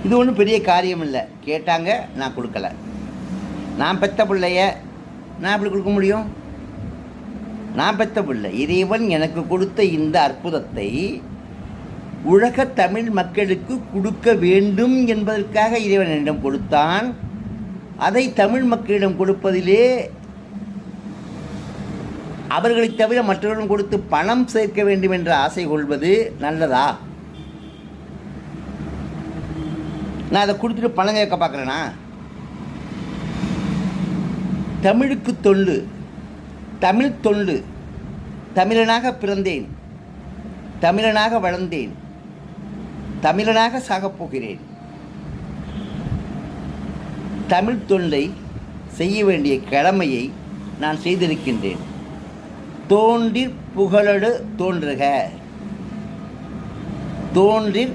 இது ஒன்றும் பெரிய காரியம் இல்லை. கேட்டாங்க, நான் கொடுக்கல. நான் பெற்ற பிள்ளைய நான் எப்படி கொடுக்க முடியும்? நான் பெற்ற பிள்ளை. இறைவன் எனக்கு கொடுத்த இந்த அற்புதத்தை உலக தமிழ் மக்களுக்கு கொடுக்க வேண்டும் என்பதற்காக இறைவன் என்னிடம் கொடுத்தான். அதை தமிழ் மக்களிடம் கொடுப்பதிலே அவர்களை தவிர மற்றவர்களும் கொடுத்து பணம் சேர்க்க வேண்டும் என்ற ஆசை கொள்வது நல்லதா? நான் அதை கொடுத்துட்டு பணம் கேட்க பார்க்குறேனா? தமிழுக்கு தொண்டு, தமிழ் தொண்டு. தமிழனாக பிறந்தேன், தமிழனாக வளர்ந்தேன், தமிழனாக சாகப் போகிறேன். தமிழ் தொண்டை செய்ய வேண்டிய கடமையை நான் செய்திருக்கின்றேன். தோன்றிற் புகழடு தோன்றுக, தோன்றிற்